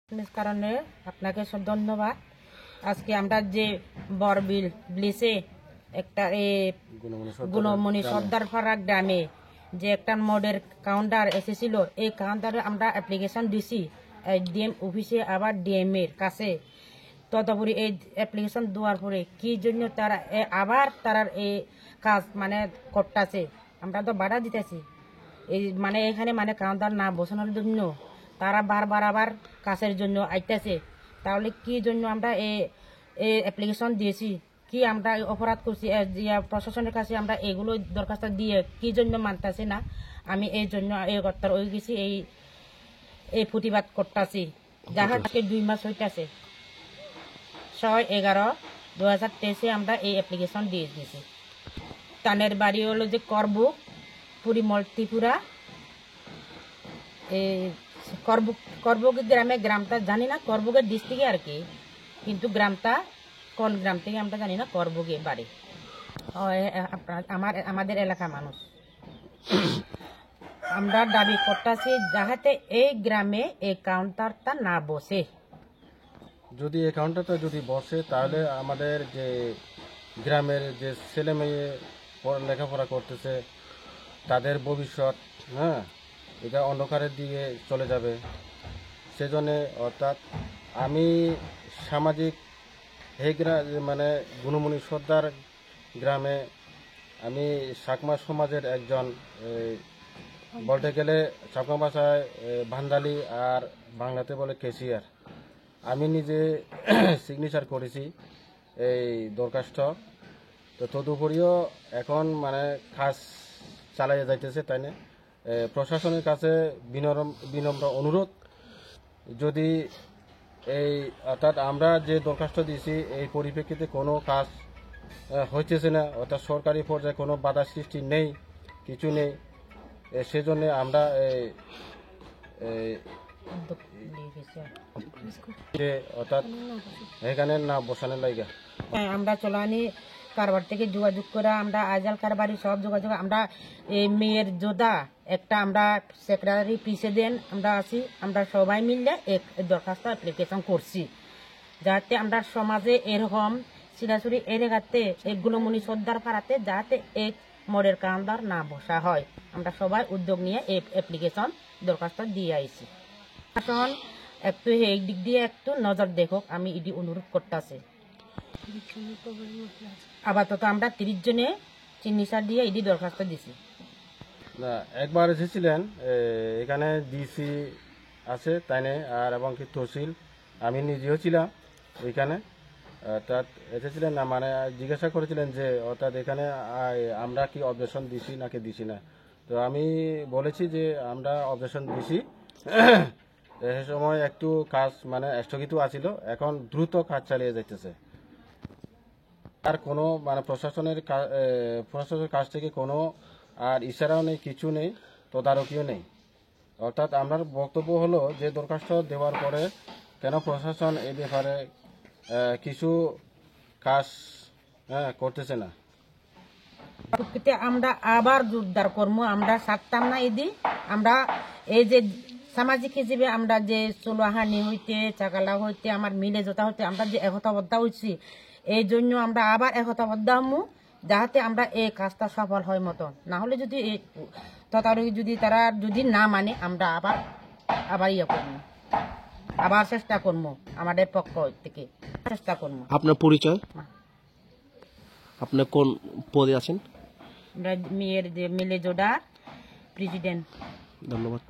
কারণে আপনাকে ধন্যবাদ। আজকে আমরা যে বরবিল ব্লিসে একটা গুণমণি সর্দারপাড়া গ্রামে যে একটা মোডের কাউন্টার এসেছিল, এই কাউন্টারে আমরা অ্যাপ্লিকেশন দিছি ডিএম অফিসে, আবার ডিএম এর কাছে। তদুপরি এই অ্যাপ্লিকেশন দেওয়ার পরে কি জন্য তারা আবার তারা এই কাজ করতেছে, আমরা তো বাধা দিতেছি এই এখানে কাউন্টার না বসানোর জন্য তারা বারবার আবার কাজের জন্য আইতেছে। তাহলে কি জন্য আমরা এই অ্যাপ্লিকেশন দিয়েছি, কি আমরা অপরাধ করছি? প্রশাসনের কাছে আমরা এগুলো দরখাস্ত দিয়ে কি জন্য মানতেছে না? আমি এই জন্য এই কর্তার হয়ে গেছি, এই প্রতিবাদ করতেছি। যাহার 2 মাস হইতেছে, 6/11/2023 আমরা এই অ্যাপ্লিকেশন দিয়ে দিয়েছি। তানের বাড়ি হলো যে করবুক, পরিমল ত্রিপুরা। এই করবুক গ্রামে, গ্রামটা জানি না, করবুকের ডিস্ট্রিক্টে আর কি, কিন্তু গ্রামটা কোন গ্রাম থেকে আমরা জানি না। করবুকে বাড়ি আমাদের এলাকা মানুষ। আমরা দাবি করতেছি যাহাতে এই গ্রামে এই কাউন্টারটা না বসে। যদি এই কাউন্টারটা যদি বসে তাহলে আমাদের যে গ্রামের যে ছেলে মেয়ে লেখাপড়া করতেছে তাদের ভবিষ্যৎ এটা অন্ধকারের দিকে চলে যাবে। সেজন্য অর্থাৎ আমি সামাজিক গুণমণি সর্দার গ্রামে আমি সাকমা সমাজের একজন, বলতে গেলে সাকমা ভাষায় ভান্ডালি আর বাংলাতে বলে কেশিয়ার। আমি নিজে সিগনেচার করেছি এই দরখাস্ত। তো তদুপরিও এখন কাজ চালাইয়া যাইতেছে। তাই না প্রশাসনের কাছে বিনম্র অনুরোধ, যদি এই অর্থাৎ আমরা যে দরখাস্ত দিয়েছি এই পরিপ্রেক্ষিতে কোনো কাজ হইতেছে না, অর্থাৎ সরকারি পর্যায়ে কোনো বাধা সৃষ্টি নেই, কিছু নেই, সেজন্য আমরা অর্থাৎ এখানে না বসানোর লাইগা আমরা চলানি কারবার থেকে যোগাযোগ করে আমরা আজাল কারবারি সব যোগাযোগ আমরা এই মেয়ের যোদ্ধা একটা আমরা সেক্রেটারি প্রেসিডেন্ট আমরা আছি, আমরা সবাই মিলে এক দরখাস্ত অ্যাপ্লিকেশন করছি যাতে আমরা সমাজে এরকম চিরাচুরি এলাকাতে এই গুণমণি সর্দার পাড়াতে যাতে এক মোড়ের কাউন্টার না বসা হয়। আমরা সবাই উদ্যোগ নিয়ে এই অ্যাপ্লিকেশন দরখাস্ত দিয়ে আইছি। এখন একটু এই দিক দিয়ে একটু নজর দেখুক, আমি এটি অনুরোধ করতেছি। আপাতত আমরা 30 জনে চিহ্নিসার দিয়ে এটি দরখাস্ত দিছি। না, একবার এসেছিলেন এখানে ডিসি আছে তাই না, আর এবং কি তহসিল, আমি নিজেও ছিলাম এখানে। অর্থাৎ এসেছিলেন না, জিজ্ঞাসা করেছিলেন যে অর্থাৎ এখানে আমরা কি অবজেকশন দিছি নাকি দিছি না। তো আমি বলেছি যে আমরা অবজেকশন দিছি। সে সময় একটু কাজ স্থগিত আছিল, এখন দ্রুত কাজ চালিয়ে যাইতেছে। আর কোনো প্রশাসনের কাছ থেকে কোনো আর ইশারাও নেই, কিছু নেই, তদারকিও নেই। অর্থাৎ আমার বক্তব্য হলো যে দরখাস্ত দেওয়ার পরে কেন প্রশাসন এই ব্যাপারে কিছু কাজ করতেছে না। আমরা আবার জোরদার কর্ম আমরা ছাড়তাম না। আমরা এই যে সামাজিক হিসেবে আমরা যে চুলাহানি হইতে চাকালা হইতে আমার মিলে জোতা হইতে আমরা যে একতাবদ্ধ হয়েছি, এই জন্য আমরা আবার একতাবদ্ধ হমু যাহাতে আমরা এই কাজটা সফল হয় মতো। না হলে যদি তদারকি যদি তারা যদি না মানে আমরা আবার করবো, আবার চেষ্টা করবো, আমাদের পক্ষ থেকে চেষ্টা করবো। আপনার পরিচয়, আপনি কোন পদে আছেন? আমরা মেয়ের যে মিলে জোড়া প্রেসিডেন্ট। ধন্যবাদ।